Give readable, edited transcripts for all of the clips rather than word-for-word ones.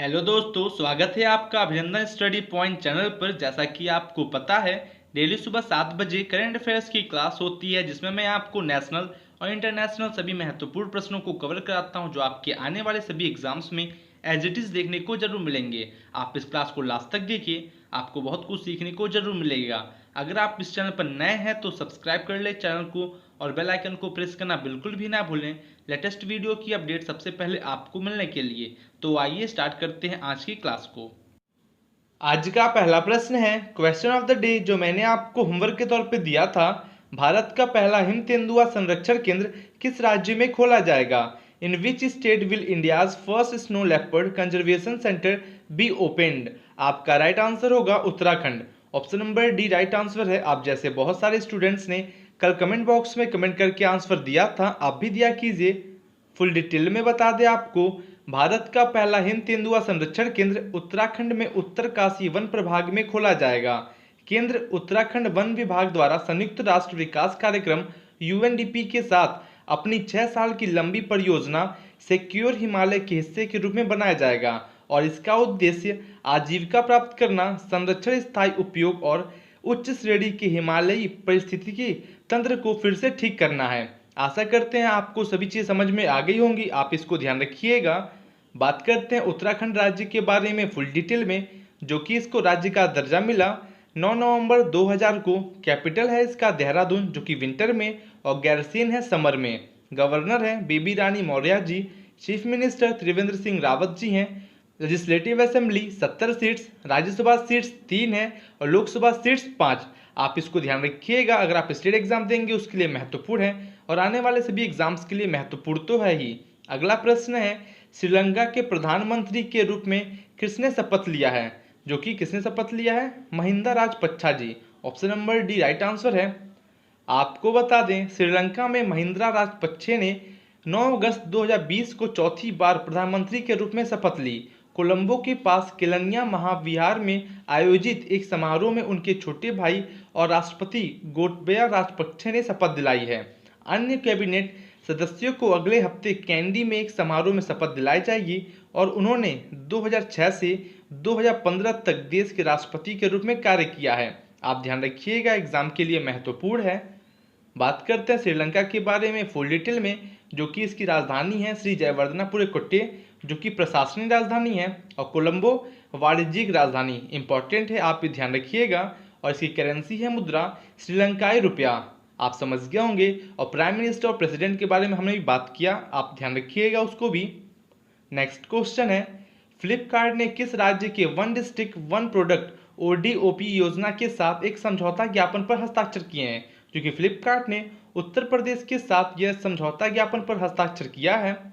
Hello दोस्तों, स्वागत है आपका अभिनंदन स्टडी पॉइंट चैनल पर। जैसा कि आपको पता है, डेली सुबह 7 बजे करंट अफेयर्स की क्लास होती है, जिसमें मैं आपको नेशनल और इंटरनेशनल सभी महत्वपूर्ण प्रश्नों को कवर कराता हूं, जो आपके आने वाले सभी एग्जाम्स में एज इट इज़ देखने को जरूर मिलेंगे। आप इस क्लास को लास्ट तक देखिए, आपको बहुत कुछ सीखने को जरूर मिलेगा। अगर आप इस चैनल पर नए हैं तो सब्सक्राइब कर ले चैनल को और बेल आइकन को प्रेस करना बिल्कुल भी ना भूलें, लेटेस्ट वीडियो की अपडेट सबसे पहले आपको मिलने के लिए। तो आइए स्टार्ट करते हैं आज की क्लास को। आज का पहला प्रश्न है क्वेश्चन ऑफ द डे, जो मैंने आपको होमवर्क के तौर पे दिया था। भारत का पहला हिम तेंदुआ संरक्षण केंद्र किस राज्य में खोला जाएगा? In which state will India's first snow leopard conservation center be opened? आपका राइट आंसर होगा Uttarakhand. Option number D right answer है। आप जैसे बहुत सारे स्टूडेंट्स ने कल कमेंट बॉक्स में कमेंट करके आंसर दिया था, आप भी दिया कीजिए। फुल डिटेल में बता दें आपको, भारत का पहला हिम तेंदुआ संरक्षण केंद्र उत्तराखंड में उत्तरकाशी वन प्रभाग में खोला जाएगा। केंद्र उत्तराखंड वन विभाग द्वारा संयुक्त राष्ट्र विकास कार्यक्रम यूएनडीपी के साथ अपनी 6 साल की लंबी परियोजना सिक्योर हिमालय के हिस्से के रूप में बनाया जाएगा और इसका उद्देश्य आजीविका प्राप्त करना, संरक्षण, स्थायी उपयोग और उच्च श्रेणी के हिमालयी पारिस्थितिकी तंत्र को फिर से ठीक करना है। आशा करते हैं आपको सभी चीज़ समझ में आ गई होंगी, आप इसको ध्यान रखिएगा। बात करते हैं उत्तराखंड राज्य के बारे में फुल डिटेल में, जो कि इसको राज्य का दर्जा मिला 9 नवंबर 2000 को। कैपिटल है इसका देहरादून, जो कि विंटर में, और गैरसीन है समर में। गवर्नर है बेबी रानी मौर्य जी। चीफ मिनिस्टर त्रिवेंद्र सिंह रावत जी हैं। Legislative assembly 70 seats, Rajya Sabha seats 3 है और लोकसभा सीट्स 5। आप इसको ध्यान रखिएगा, अगर आप स्टेट एग्जाम देंगे उसके लिए महत्वपूर्ण है और आने वाले सभी एग्जाम्स के लिए महत्वपूर्ण तो है ही। अगला प्रश्न है श्रीलंका के प्रधानमंत्री के रूप में किसने शपथ लिया है? जो कि किसने शपथ लिया है? Mahinda Rajapaksa ji. Option number D right answer है। आपको बता दें, श्रीलंका में महिंद्रा राजपक्षे ने 9 अगस्त 2020 को चौथी बार प्रधानमंत्री के रूप में शपथ ली। कोलंबो के पास केलनिया महाविहार में आयोजित एक समारोह में उनके छोटे भाई और राष्ट्रपति गोटबया राजपक्षे ने शपथ दिलाई है। अन्य कैबिनेट सदस्यों को अगले हफ्ते कैंडी में एक समारोह में शपथ दिलाई जाएगी और उन्होंने 2006 से 2015 तक देश के राष्ट्रपति के रूप में कार्य किया है। आप ध्यान रखिएगा, एग्जाम के लिए महत्वपूर्ण है। बात करते हैं श्रीलंका के बारे में फुल डिटेल में, जो कि इसकी राजधानी है श्री जयवर्धनापुर कोट्टे, जो कि प्रशासनिक राजधानी है, और कोलंबो वाणिज्यिक राजधानी। इंपॉर्टेंट है, आप भी ध्यान रखिएगा। और इसकी करेंसी है मुद्रा श्रीलंकाई रुपया। आप समझ गए होंगे। और प्राइम मिनिस्टर और प्रेसिडेंट के बारे में हमने भी बात किया, आप ध्यान रखिएगा उसको भी। नेक्स्ट क्वेश्चन है फ्लिपकार्ट ने किस राज्य के one district one product ODOP योजना के साथ एक समझौता ज्ञापन पर हस्ताक्षर किए हैं? जो कि फ्लिपकार्ट ने उत्तर प्रदेश के साथ यह समझौता ज्ञापन पर हस्ताक्षर किया है।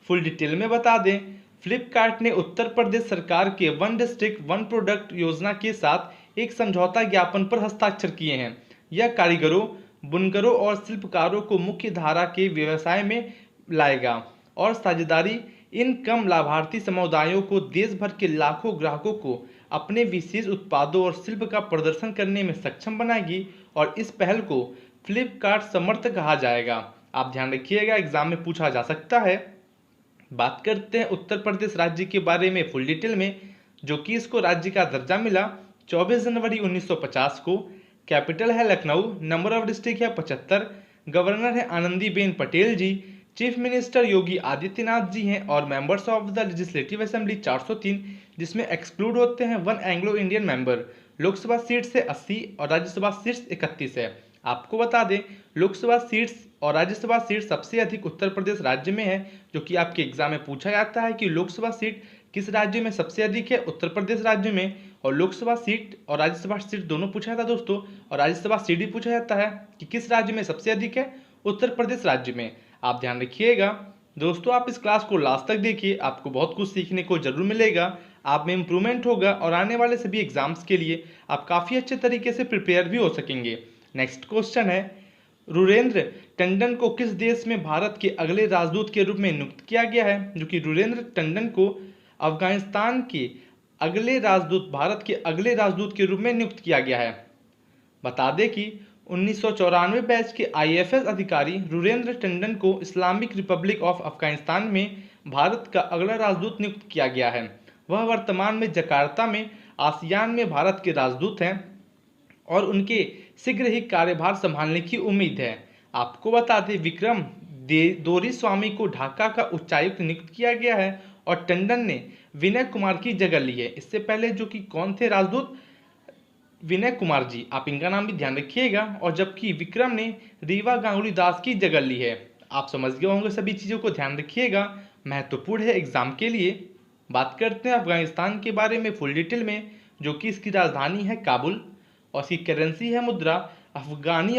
फुल डिटेल में बता दें, फ्लिपकार्ट ने उत्तर प्रदेश सरकार के वन डिस्ट्रिक्ट वन प्रोडक्ट योजना के साथ एक समझौता ज्ञापन पर हस्ताक्षर किए हैं। यह कारीगरों, बुनकरों और शिल्पकारों को मुख्य धारा के व्यवसाय में लाएगा और साझेदारी इन कम लाभार्थी समुदायों को देश भर के लाखों ग्राहकों को अपने विशेष उत्पादों और शिल्प का प्रदर्शन करने में सक्षम बनाएगी और इस पहल को फ्लिपकार्ट समर्थ कहा जाएगा। आप ध्यान रखिएगा, एग्जाम में पूछा जा सकता है। बात करते हैं उत्तर प्रदेश राज्य के बारे में फुल डिटेल में, जो कि इसको राज्य का दर्जा मिला 24 जनवरी 1950 को। कैपिटल है लखनऊ, नंबर ऑफ डिस्ट्रिक्ट है 75, गवर्नर है आनंदीबेन पटेल जी। चीफ मिनिस्टर योगी आदित्यनाथ जी हैं और members of the legislative assembly 403, जिसमें एक्सक्लूड होते हैं 1 Anglo Indian member. Lok Sabha seat से 80 और राज्यसभा सीट्स 31 है। आपको बता दें, लोकसभा सीट्स और राज्यसभा सीट सबसे अधिक उत्तर प्रदेश राज्य में है, जो कि आपके एग्जाम में पूछा जाता है कि लोकसभा सीट किस राज्य में सबसे अधिक है? उत्तर प्रदेश राज्य में। और लोकसभा सीट और राज्यसभा सीट दोनों पूछा जाता है दोस्तों, और राज्यसभा सीट भी पूछा जाता है कि किस राज्य में सबसे अधिक है? उत्तर प्रदेश राज्य में। आप ध्यान रखिएगा दोस्तों, आप इस क्लास को लास्ट तक देखिए, आपको बहुत कुछ सीखने को जरूर मिलेगा, आप में इंप्रूवमेंट होगा और आने वाले सभी एग्जाम्स के लिए आप काफ़ी अच्छे तरीके से प्रिपेयर भी हो सकेंगे। नेक्स्ट क्वेश्चन है रुरेंद्र टंडन को किस देश में भारत के अगले राजदूत के रूप में नियुक्त किया गया है? जो कि रुरेंद्र टंडन को अफगानिस्तान के अगले राजदूत, भारत के अगले राजदूत के रूप में नियुक्त किया गया है। बता दें कि 1994 बैच के आईएफएस अधिकारी रुरेंद्र टंडन को इस्लामिक रिपब्लिक ऑफ अफगानिस्तान में भारत का अगला राजदूत नियुक्त किया गया है। वह वर्तमान में जकार्ता में आसियान में भारत के राजदूत हैं और उनके शीघ्र ही कार्यभार संभालने की उम्मीद है। आपको बता दें विक्रम दोरीस्वामी को ढाका का उच्चायुक्त नियुक्त किया गया है और टंडन ने विनय कुमार की जगह ली है। इससे पहले जो कि कौन थे राजदूत, विनय कुमार जी, आप इनका नाम भी ध्यान रखिएगा। और जबकि विक्रम ने रीवा गांगुली दास की जगह ली है। आप समझ गए होंगे, सभी चीज़ों को ध्यान रखिएगा, महत्वपूर्ण है एग्जाम के लिए। बात करते हैं अफगानिस्तान के बारे में फुल डिटेल में, जो कि इसकी राजधानी है काबुल और इसकी करेंसी है मुद्रा अफगानी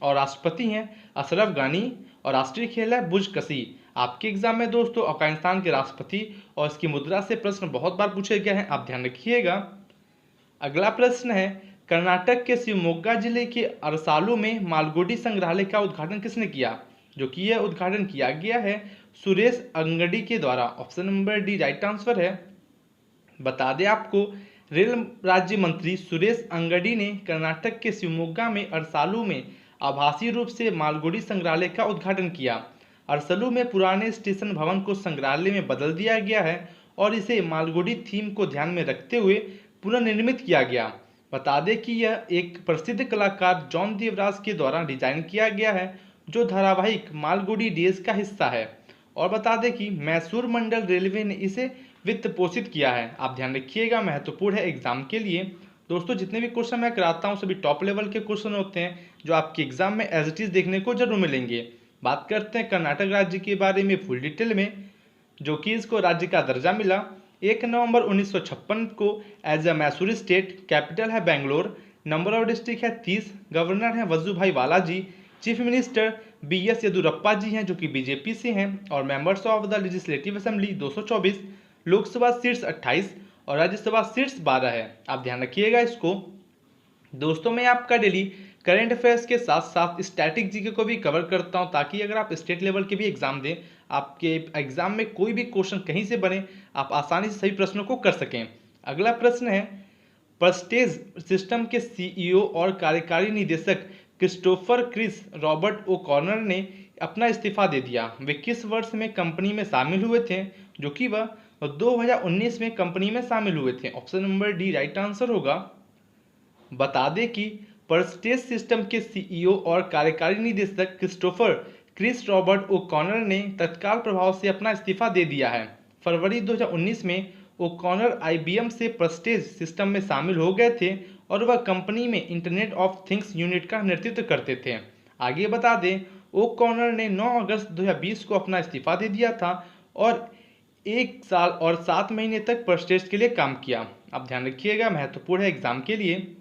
और राष्ट्रपति हैं अशरफ गानी और राष्ट्रीय खेल है बुजकशी। आपके एग्जाम में दोस्तों अफगानिस्तान के राष्ट्रपति और इसकी मुद्रा से प्रश्न बहुत बार पूछे गए हैं, आप ध्यान रखिएगा। अगला प्रश्न है, कर्नाटक के शिवमोगा जिले के अरसालू में मालगुडी संग्रहालय का उद्घाटन किसने किया? जो कि यह उद्घाटन किया गया है सुरेश अंगड़ी के द्वारा। Option number D right answer है। बता दें आपको, रेल राज्य मंत्री सुरेश अंगड़ी ने कर्नाटक के शिवमोगा में अरसालू में आभासी रूप से मालगुडी संग्रहालय का उद्घाटन किया। अरसलू में पुराने स्टेशन भवन को संग्रहालय में बदल दिया गया है और इसे मालगुडी थीम को ध्यान में रखते हुए पुनर्निर्मित किया गया। बता दें कि यह एक प्रसिद्ध कलाकार जॉन देवराज के द्वारा डिजाइन किया गया है, जो धारावाहिक मालगुडी डेज का हिस्सा है। और बता दें कि मैसूर मंडल रेलवे ने इसे वित्त पोषित किया है। आप ध्यान रखिएगा, महत्वपूर्ण है एग्जाम के लिए। दोस्तों जितने भी क्वेश्चन मैं कराता हूँ सभी टॉप लेवल के क्वेश्चन होते हैं, जो आपके एग्जाम में एज इट इज देखने को जरूर मिलेंगे। बात करते हैं कर्नाटक राज्य के बारे में फुल डिटेल में, जो कि इसको राज्य का दर्जा मिला 1 नवंबर 1956 को as a Mysore state. Capital है बेंगलोर। नंबर ऑफ डिस्ट्रिक्ट है 30। गवर्नर हैं वजुभाई वाला जी। चीफ मिनिस्टर BS येदुरप्पा जी हैं, जो कि बीजेपी से हैं। और members of the legislative assembly 224। Lok Sabha seats 28 और राज्यसभा सीट्स 12 है। आप ध्यान रखिएगा इसको। दोस्तों मैं आपका डेली करंट अफेयर्स के साथ साथ स्टैटिक जीके को भी कवर करता हूं, ताकि अगर आप स्टेट लेवल के भी एग्जाम दें, आपके एग्जाम में कोई भी क्वेश्चन कहीं से बने, आप आसानी से सही प्रश्नों को कर सकें। अगला प्रश्न है, प्रेस्टेज सिस्टम के CEO और कार्यकारी निदेशक क्रिस्टोफर क्रिस रॉबर्ट ओ कॉर्नर ने अपना इस्तीफा दे दिया। वे किस वर्ष में कंपनी में शामिल हुए थे? जो कि वह 2019 में कंपनी में शामिल हुए थे। Option number D right answer होगा। बता दें कि प्रेस्टेज सिस्टम के CEO और कार्यकारी निदेशक क्रिस्टोफर क्रिस रॉबर्ट ओ कॉर्नर ने तत्काल प्रभाव से अपना इस्तीफा दे दिया है। फरवरी 2019 में ओ कॉर्नर IBM से प्रेस्टेज सिस्टम में शामिल हो गए थे और वह कंपनी में इंटरनेट ऑफ थिंग्स यूनिट का नेतृत्व करते थे। आगे बता दें, ओ कॉर्नर ने 9 अगस्त 2020 को अपना इस्तीफा दे दिया था और 1 साल और 7 महीने तक प्रेस्टेज के लिए काम किया। आप ध्यान रखिएगा, महत्वपूर्ण है एग्जाम के लिए।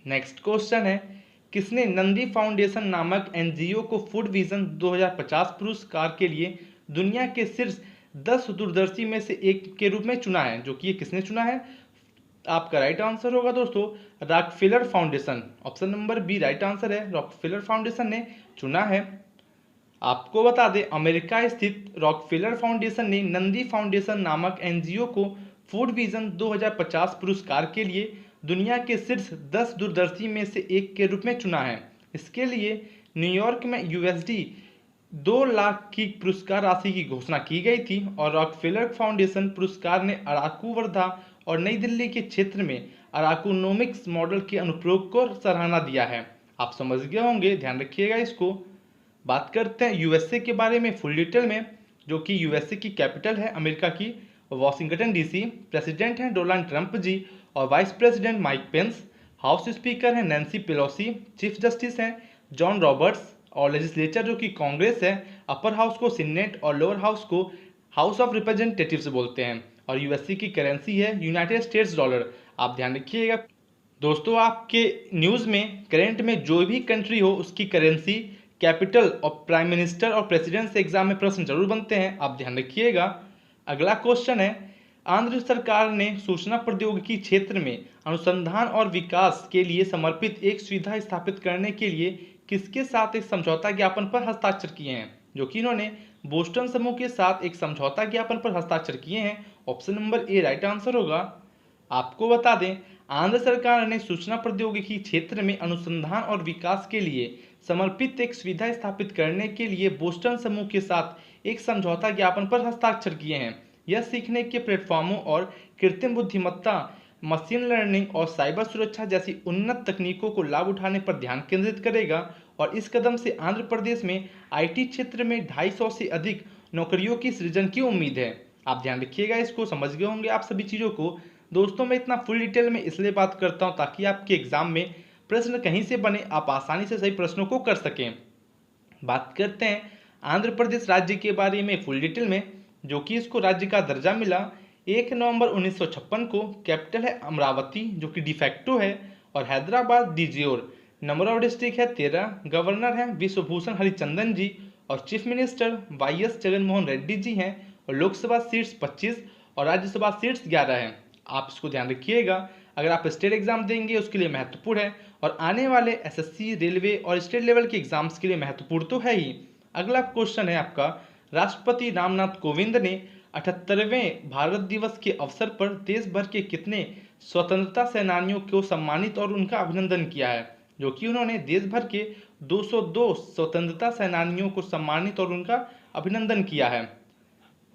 नेक्स्ट क्वेश्चन है, किसने नंदी फाउंडेशन नामक NGO को फूड विजन 2050 पुरस्कार के लिए दुनिया के शीर्ष 10 दूरदर्शी में से एक के रूप में चुना है? जो कि ये किसने चुना है? आपका राइट आंसर होगा दोस्तों Rockefeller foundation. Option number B right answer है, रॉकफेलर फाउंडेशन ने चुना है। आपको बता दें, अमेरिका स्थित रॉकफेलर फाउंडेशन ने नंदी फाउंडेशन नामक NGO को फूड विजन 2050 पुरस्कार के लिए दुनिया के शीर्ष 10 दूरदर्शी में से एक के रूप में चुना है। इसके लिए न्यूयॉर्क में USD 2 लाख की पुरस्कार राशि की घोषणा की गई थी और रॉकफेलर फाउंडेशन पुरस्कार ने अराकू वर्धा और नई दिल्ली के क्षेत्र में अराकूनोमिक्स मॉडल के अनुप्रयोग को सराहना दिया है। आप समझ गए होंगे, ध्यान रखिएगा इसको। बात करते हैं USA के बारे में फुल डिटेल में, जो कि USA की कैपिटल है अमेरिका की वाशिंगटन DC। प्रेसिडेंट हैं डोनाल्ड ट्रंप जी और vice president Mike Pence. House speaker हैं नैन्सी पेलोसी। चीफ जस्टिस हैं जॉन रॉबर्ट्स और लेजिस्लेचर जो कि कांग्रेस है, अपर हाउस को सीनेट और लोअर हाउस को हाउस ऑफ रिप्रेजेंटेटिव्स बोलते हैं। और USA की करेंसी है यूनाइटेड स्टेट्स डॉलर। आप ध्यान रखिएगा दोस्तों, आपके न्यूज़ में करंट में जो भी कंट्री हो उसकी करेंसी, कैपिटल और प्राइम मिनिस्टर और प्रेसिडेंट से एग्जाम में प्रश्न जरूर बनते हैं, आप ध्यान रखिएगा। अगला क्वेश्चन है, आंध्र सरकार ने सूचना प्रौद्योगिकी क्षेत्र में अनुसंधान और विकास के लिए समर्पित एक सुविधा स्थापित करने के लिए किसके साथ एक समझौता ज्ञापन पर हस्ताक्षर किए हैं? जो कि इन्होंने बोस्टन समूह के साथ एक समझौता ज्ञापन पर हस्ताक्षर किए हैं। Option number A right answer होगा। आपको बता दें, आंध्र सरकार ने सूचना प्रौद्योगिकी क्षेत्र में अनुसंधान और विकास के लिए समर्पित एक सुविधा स्थापित करने के लिए बोस्टन समूह के साथ एक समझौता ज्ञापन पर हस्ताक्षर किए हैं। यह सीखने के प्लेटफॉर्मों और कृत्रिम बुद्धिमत्ता, मशीन लर्निंग और साइबर सुरक्षा जैसी उन्नत तकनीकों को लाभ उठाने पर ध्यान केंद्रित करेगा। और इस कदम से आंध्र प्रदेश में आईटी क्षेत्र में 250 से अधिक नौकरियों की सृजन की उम्मीद है। आप ध्यान रखिएगा, इसको समझ गए होंगे आप सभी चीज़ों को। दोस्तों मैं इतना फुल डिटेल में इसलिए बात करता हूँ ताकि आपके एग्जाम में प्रश्न कहीं से बने, आप आसानी से सही प्रश्नों को कर सकें। बात करते हैं आंध्र प्रदेश राज्य के बारे में फुल डिटेल में, जो कि इसको राज्य का दर्जा मिला 1 नवंबर 1956 को। कैपिटल है अमरावती जो कि डिफेक्टो है, और Hyderabad de jure. Number of district है 13। गवर्नर हैं विश्वभूषण हरिचंदन जी, और chief minister YS Jaganmohan Reddy ji हैं। और लोकसभा सीट्स 25 और राज्यसभा सीट्स 11 हैं। आप इसको ध्यान रखिएगा, अगर आप स्टेट एग्जाम देंगे उसके लिए महत्वपूर्ण है, और आने वाले एसएससी, रेलवे और स्टेट लेवल के एग्जाम्स के लिए महत्वपूर्ण तो है ही। अगला क्वेश्चन है आपका, राष्ट्रपति रामनाथ कोविंद ने 78वें भारत दिवस के अवसर पर देश भर के कितने स्वतंत्रता सेनानियों को सम्मानित और उनका अभिनंदन किया है? जो कि उन्होंने देश भर के 202 स्वतंत्रता सेनानियों को सम्मानित और उनका अभिनंदन किया है।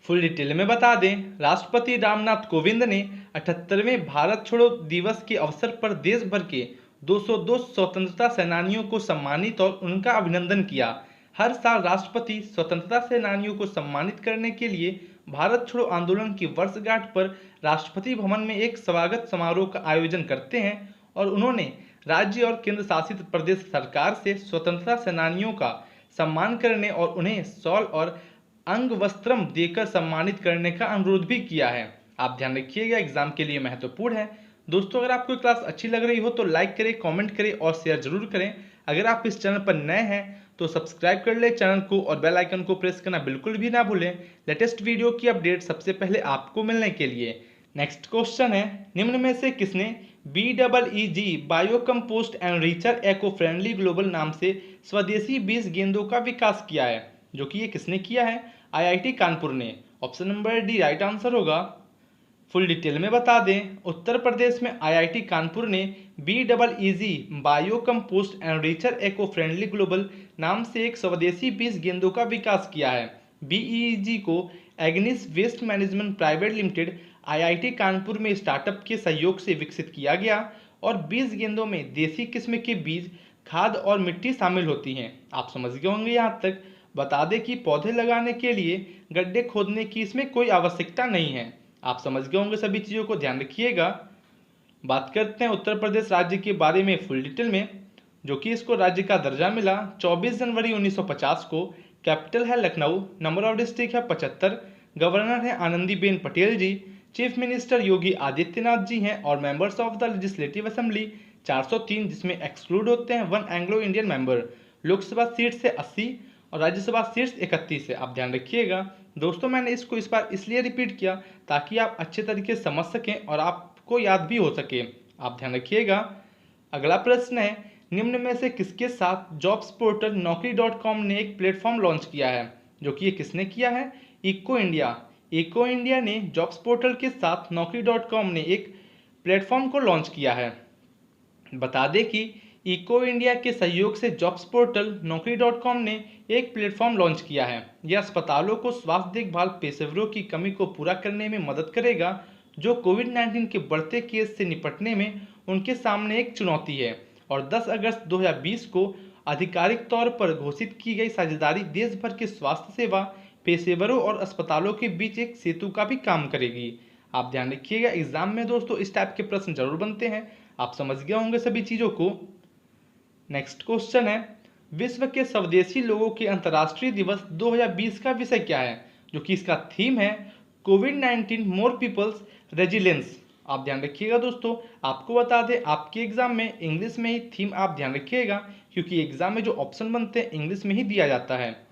फुल डिटेल में बता दें, राष्ट्रपति रामनाथ कोविंद ने 78वें भारत छोड़ो दिवस के अवसर पर देश भर के 202 स्वतंत्रता सेनानियों को सम्मानित और उनका अभिनंदन किया। हर साल राष्ट्रपति स्वतंत्रता सेनानियों को सम्मानित करने के लिए भारत छोड़ो आंदोलन की वर्षगांठ पर राष्ट्रपति भवन में एक स्वागत समारोह का आयोजन करते हैं, और उन्होंने राज्य और केंद्र शासित प्रदेश सरकार से स्वतंत्रता सेनानियों का सम्मान करने और उन्हें शॉल और अंग वस्त्रम देकर सम्मानित करने का अनुरोध भी किया है। आप ध्यान रखिएगा, एग्जाम के लिए महत्वपूर्ण है। दोस्तों अगर आपको क्लास अच्छी लग रही हो तो लाइक करें, कमेंट करें और शेयर जरूर करें। अगर आप इस चैनल पर नए हैं तो सब्सक्राइब कर ले चैनल को, और बेल आइकन को प्रेस करना बिल्कुल भी ना भूलें लेटेस्ट वीडियो की अपडेट सबसे पहले आपको मिलने के लिए। नेक्स्ट क्वेश्चन है, निम्न में से किसने BEEG biocompost and richer eco friendly global नाम से स्वदेशी बीज गेंदों का विकास किया है? जो कि ये किसने किया है? IIT कानपुर ने। Option number D right answer होगा। फुल डिटेल में बता दें, उत्तर प्रदेश में IIT कानपुर ने BEEG biocompost and richer eco friendly global नाम से एक स्वदेशी बीज गेंदों का विकास किया है। BEEG को Agnes waste management private limited IIT Kanpur में स्टार्टअप के सहयोग से विकसित किया गया, और बीज गेंदों में देसी किस्म के बीज, खाद और मिट्टी शामिल होती हैं। आप समझ गए होंगे यहाँ तक। बता दें कि पौधे लगाने के लिए गड्ढे खोदने की इसमें कोई आवश्यकता नहीं है। आप समझ गए होंगे सभी चीज़ों को, ध्यान रखिएगा। बात करते हैं उत्तर प्रदेश राज्य के बारे में फुल डिटेल में, जो कि इसको राज्य का दर्जा मिला 24 जनवरी 1950 को। कैपिटल है लखनऊ। नंबर ऑफ डिस्ट्रिक्ट है 75। गवर्नर है आनंदीबेन पटेल जी। चीफ मिनिस्टर योगी आदित्यनाथ जी हैं, और members of the legislative assembly 403, जिसमें एक्सक्लूड होते हैं 1 Anglo Indian member. Lok Sabha seat से 80 और राज्यसभा सीट्स 31 है। आप ध्यान रखिएगा। दोस्तों मैंने इसको इस बार इसलिए रिपीट किया ताकि आप अच्छे तरीके से समझ सकें और आपको याद भी हो सके। आप ध्यान रखिएगा। अगला प्रश्न है, निम्न में से किसके साथ जॉब्स पोर्टल naukri.com ने एक प्लेटफॉर्म लॉन्च किया है? जो कि ये किसने किया है? Eco India. इको इंडिया ने जॉब्स पोर्टल के साथ naukri.com ने एक प्लेटफॉर्म को लॉन्च किया है। बता दें कि इको इंडिया के सहयोग से जॉब्स पोर्टल naukri.com ने एक प्लेटफॉर्म लॉन्च किया है। यह अस्पतालों को स्वास्थ्य देखभाल पेशेवरों की कमी को पूरा करने में मदद करेगा, जो कोविड-19 के बढ़ते केस से निपटने में उनके सामने एक चुनौती है। और 10 अगस्त 2020 को आधिकारिक तौर पर घोषित की गई साझेदारी देश भर के स्वास्थ्य सेवा पेशेवरों और अस्पतालों के बीच एक सेतु का भी काम करेगी। आप ध्यान रखिएगा, एग्जाम में दोस्तों इस टाइप के प्रश्न जरूर बनते हैं। आप समझ गए होंगे सभी चीज़ों को। नेक्स्ट क्वेश्चन है, विश्व के स्वदेशी लोगों के अंतर्राष्ट्रीय दिवस 2020 का विषय क्या है? जो कि इसका थीम है कोविड-19 मोर पीपल्स रेजिलेंस। आप ध्यान रखिएगा दोस्तों। आपको बता दें, आपके एग्जाम में इंग्लिश में ही थीम आप ध्यान रखिएगा, क्योंकि एग्जाम में जो ऑप्शन बनते हैं इंग्लिश में ही दिया जाता है।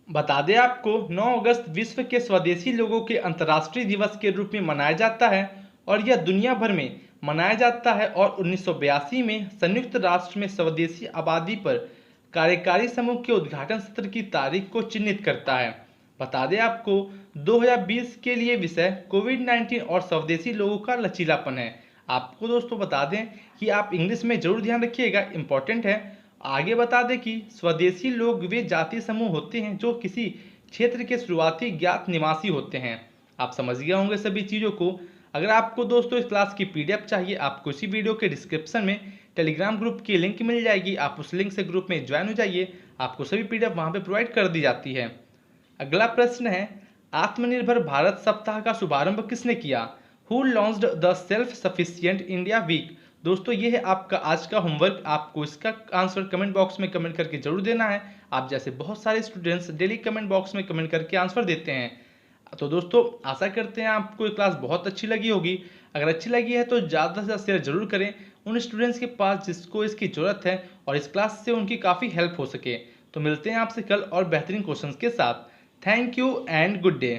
बता दें आपको, 9 अगस्त विश्व के स्वदेशी लोगों के अंतर्राष्ट्रीय दिवस के रूप में मनाया जाता है, और यह दुनिया भर में मनाया जाता है। और 1982 में संयुक्त राष्ट्र में स्वदेशी आबादी पर कार्यकारी समूह के उद्घाटन सत्र की तारीख को चिन्हित करता है। बता दें आपको, 2020 के लिए विषय कोविड-19 और स्वदेशी लोगों का लचीलापन है। आपको दोस्तों बता दें कि आप इंग्लिश में जरूर ध्यान रखिएगा, इंपॉर्टेंट है। आगे बता दें कि स्वदेशी लोग वे जाति समूह होते हैं जो किसी क्षेत्र के शुरुआती ज्ञात निवासी होते हैं। आप समझ गए होंगे सभी चीज़ों को। अगर आपको दोस्तों इस क्लास की पीडीएफ चाहिए, आपको इसी वीडियो के डिस्क्रिप्शन में टेलीग्राम ग्रुप की लिंक मिल जाएगी, आप उस लिंक से ग्रुप में ज्वाइन हो जाइए, आपको सभी पीडीएफ वहाँ पे प्रोवाइड कर दी जाती है। अगला प्रश्न है, आत्मनिर्भर भारत सप्ताह का शुभारंभ किसने किया? Who launched the self sufficient India week? दोस्तों ये है आपका आज का होमवर्क, आपको इसका आंसर कमेंट बॉक्स में कमेंट करके जरूर देना है। आप जैसे बहुत सारे स्टूडेंट्स डेली कमेंट बॉक्स में कमेंट करके आंसर देते हैं। तो दोस्तों आशा करते हैं आपको ये क्लास बहुत अच्छी लगी होगी। अगर अच्छी लगी है तो ज़्यादा से ज़्यादा शेयर जरूर करें उन स्टूडेंट्स के पास जिसको इसकी ज़रूरत है और इस क्लास से उनकी काफ़ी हेल्प हो सके। तो मिलते हैं आपसे कल और बेहतरीन क्वेश्चंस के साथ। Thank you and good day.